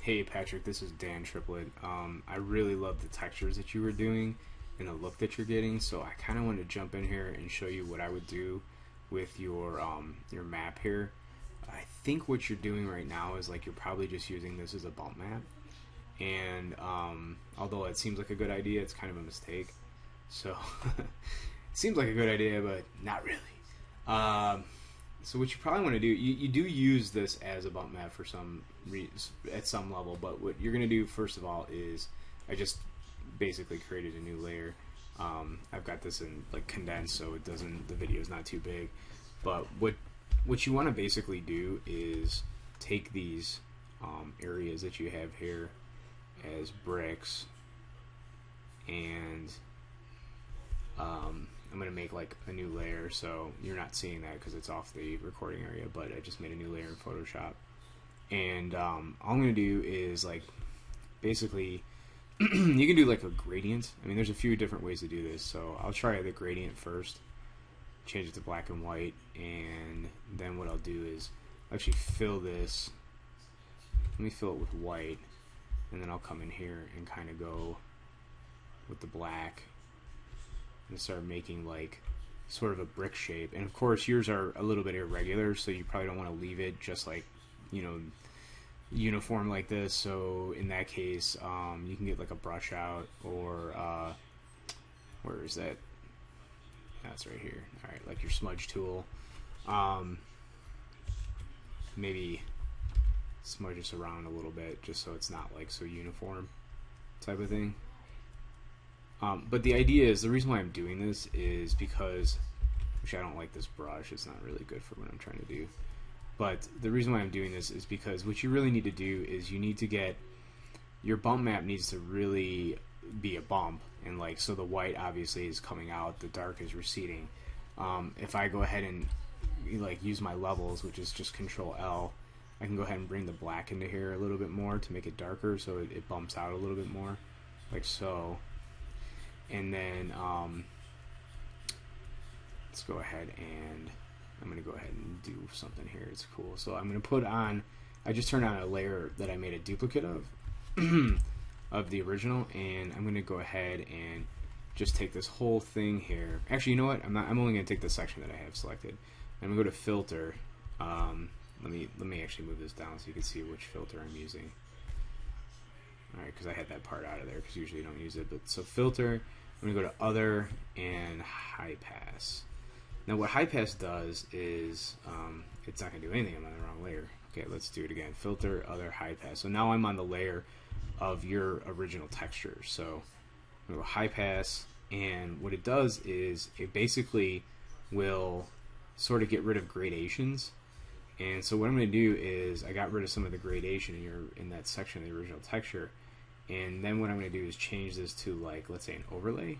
Hey Patrick, this is Dan Triplet. I really love the textures that you were doing and the look that you're getting, so I kind of wanted to jump in here and show you what I would do with your map here. I think what you're doing right now is like you're probably just using this as a bump map, and although it seems like a good idea, it's kind of a mistake. So it seems like a good idea, but not really. So what you probably want to do, you do use this as a bump map for at some level, but what you're going to do first of all is I just basically created a new layer. I've got this in like condensed, so the video is not too big. But what you want to basically do is take these areas that you have here as bricks, and I'm going to make like a new layer, so you're not seeing that because it's off the recording area, but I just made a new layer in Photoshop. And all I'm going to do is like basically you can do like a gradient. I mean, there's a few different ways to do this, so I'll try the gradient first, change it to black and white, and then what I'll do is actually fill this. Let me fill it with white, and then I'll come in here and kind of go with the black and start making like sort of a brick shape. And of course yours are a little bit irregular, so you probably don't want to leave it just like, you know, uniform like this. So in that case, you can get like a brush out, or where is that? That's right here. Alright, like your smudge tool. Maybe smudge this around a little bit just so it's not like so uniform type of thing. But the idea is, the reason why I'm doing this is because, which I don't like this brush, it's not really good for what I'm trying to do. But the reason why I'm doing this is because what you really need to do is you need to get, your bump map needs to really be a bump, and like, so the white obviously is coming out, the dark is receding. If I go ahead and like use my levels, which is just Control L, I can go ahead and bring the black into here a little bit more to make it darker, so it bumps out a little bit more, like so. And then let's go ahead and I'm going to go ahead and do something here. It's cool. So I'm going to put on, I just turned on a layer that I made a duplicate of of the original, and I'm going to go ahead and just take this whole thing here. Actually, you know what? I'm only going to take the section that I have selected. I'm going to go to filter. Let me actually move this down so you can see which filter I'm using. Alright, because I had that part out of there because usually you don't use it. But so filter, I'm going to go to other and high pass. Now what high pass does is it's not going to do anything. I'm on the wrong layer. Okay, let's do it again. Filter, other, high pass. So now I'm on the layer of your original texture. So I'm going to go high pass, and what it does is it basically will sort of get rid of gradations. And so what I'm going to do is I got rid of some of the gradation in that section of the original texture. And then what I'm going to do is change this to, like, let's say an overlay,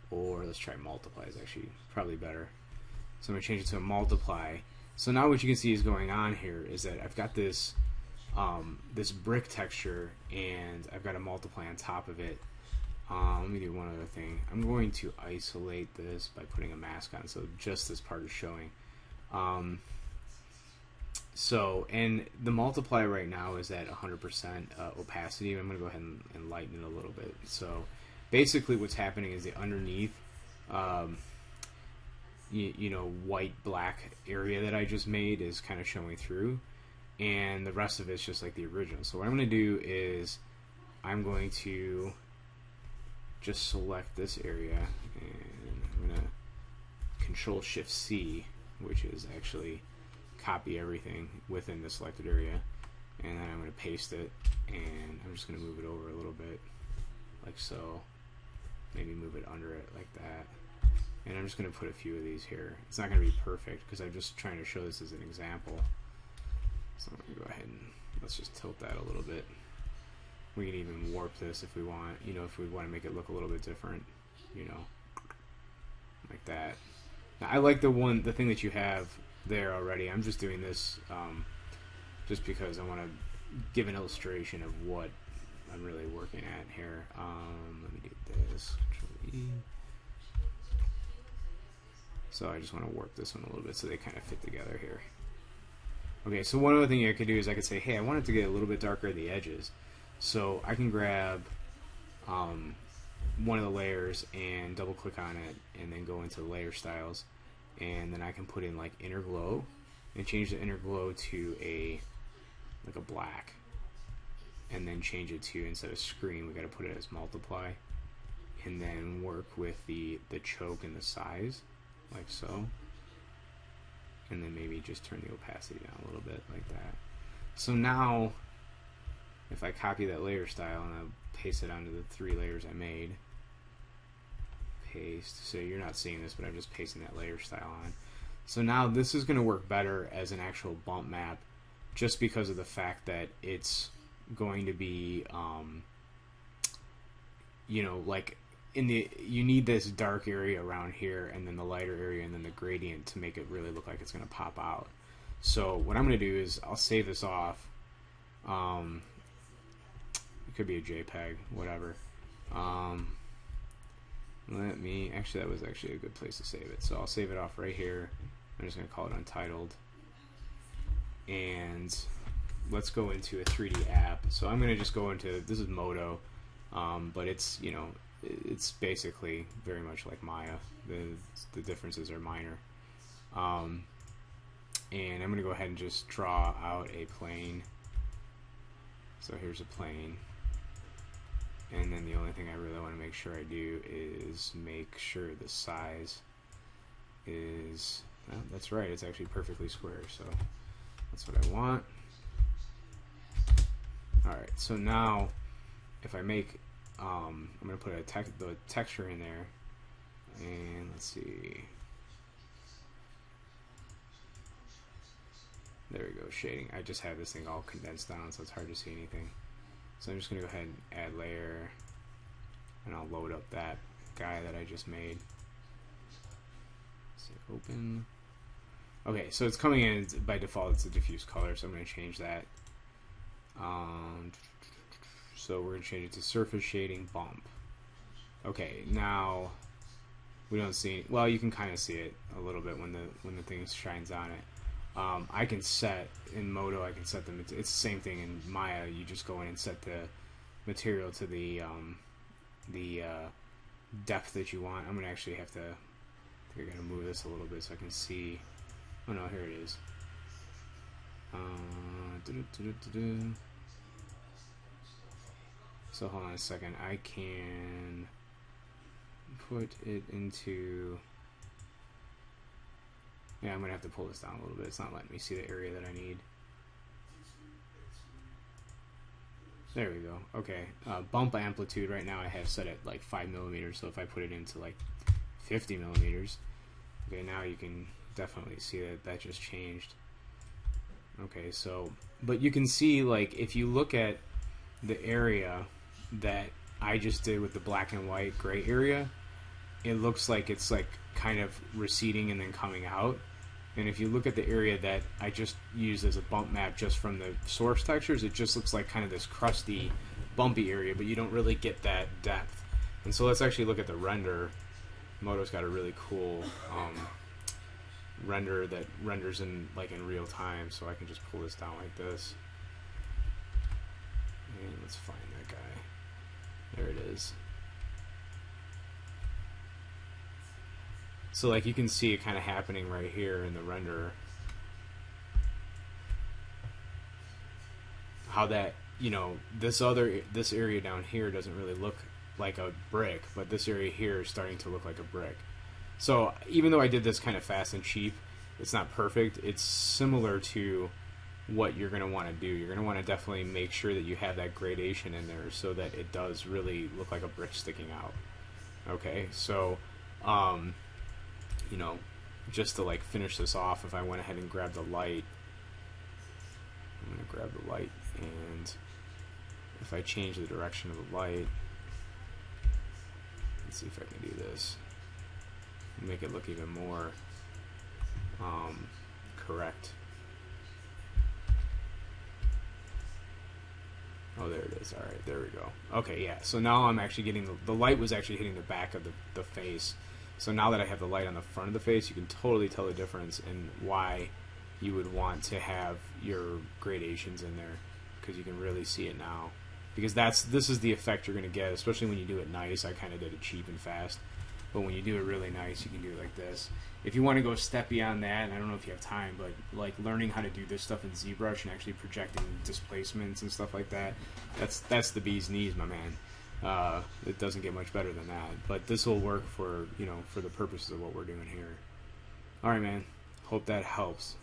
or let's try multiply is actually probably better. So I'm going to change it to a multiply. So now what you can see is going on here is that I've got this this brick texture, and I've got a multiply on top of it. Let me do one other thing. I'm going to isolate this by putting a mask on, so just this part is showing. So, and the multiply right now is at 100% opacity. I'm going to go ahead and lighten it a little bit. So, basically what's happening is the underneath, you know, white-black area that I just made is kind of showing through, and the rest of it's just like the original. So what I'm going to do is I'm going to just select this area, and I'm going to Control-Shift-C, which is actually copy everything within the selected area, and then I'm going to paste it, and I'm just going to move it over a little bit like so, maybe move it under it like that, and I'm just going to put a few of these here. It's not going to be perfect because I'm just trying to show this as an example, so I'm going to go ahead and let's just tilt that a little bit. We can even warp this if we want, you know, if we want to make it look a little bit different, you know, like that. Now, I like the thing that you have there already. I'm just doing this just because I want to give an illustration of what I'm really working at here. Let me do this. Control E. So I just want to warp this one a little bit so they kind of fit together here. Okay, so one other thing I could do is I could say, hey, I want it to get a little bit darker at the edges. So I can grab one of the layers and double click on it and then go into layer styles, and then I can put in like inner glow and change the inner glow to like a black, and then change it to, instead of screen, we got to put it as multiply, and then work with the choke and the size like so, and then maybe just turn the opacity down a little bit like that. So now if I copy that layer style and I paste it onto the 3 layers I made, paste, so you're not seeing this, but I'm just pasting that layer style on. So now this is going to work better as an actual bump map, just because of the fact that it's going to be, you know, like you need this dark area around here and then the lighter area and then the gradient to make it really look like it's going to pop out. So what I'm going to do is I'll save this off. It could be a JPEG, whatever. Actually, that was actually a good place to save it. So I'll save it off right here. I'm just going to call it untitled. And let's go into a 3D app. So I'm going to just go into, this is Modo, but it's, you know, it's basically very much like Maya. The differences are minor. And I'm going to go ahead and just draw out a plane. So here's a plane. And then the only thing I really want to make sure I do is make sure the size is, well, that's right, it's actually perfectly square, so that's what I want. Alright, so now if I make, I'm going to put the texture in there, and let's see, there we go, shading. I just have this thing all condensed down, so it's hard to see anything. So I'm just going to go ahead and add layer, and I'll load up that guy that I just made. Say open. Okay, so it's coming in by default. It's a diffuse color, so I'm going to change that. So we're going to change it to surface shading bump. Okay, now we don't see. Well, you can kind of see it a little bit when the thing shines on it. I can set in Modo. I can set them. It's the same thing in Maya. You just go in and set the material to the depth that you want. I'm gonna actually have to. I think I gotta move this a little bit so I can see. Oh no, here it is. So hold on a second. I can put it into. Yeah, I'm going to have to pull this down a little bit. It's not letting me see the area that I need. There we go. Okay. Bump amplitude right now I have set at like 5 millimeters. So if I put it into like 50 millimeters, okay, now you can definitely see that just changed. Okay, so, but you can see, like, if you look at the area that I just did with the black and white gray area, it looks like it's like kind of receding and then coming out. And if you look at the area that I just used as a bump map just from the source textures, it just looks like kind of this crusty, bumpy area, but you don't really get that depth. And so let's actually look at the render. Modo's got a really cool render that renders in real time, so I can just pull this down like this. And let's find that guy. There it is. So like you can see it kind of happening right here in the renderer. How that, you know, this area down here doesn't really look like a brick, but this area here is starting to look like a brick. So even though I did this kind of fast and cheap, it's not perfect. It's similar to what you're going to want to do. You're going to want to definitely make sure that you have that gradation in there so that it does really look like a brick sticking out. Okay, so you know, just to like finish this off, if I went ahead and grabbed the light, I'm going to grab the light, and if I change the direction of the light, let's see if I can do this, make it look even more correct. Oh, there it is. Alright, there we go. Okay, yeah, so now I'm actually getting the light was actually hitting the back of the face. So now that I have the light on the front of the face, you can totally tell the difference in why you would want to have your gradations in there, because you can really see it now. Because this is the effect you're going to get, especially when you do it nice. I kind of did it cheap and fast, but when you do it really nice, you can do it like this. If you want to go a step beyond that, and I don't know if you have time, but like learning how to do this stuff in ZBrush and actually projecting displacements and stuff like that, that's the bee's knees, my man. It doesn't get much better than that, but this will work for, for the purposes of what we're doing here. All right, man. Hope that helps.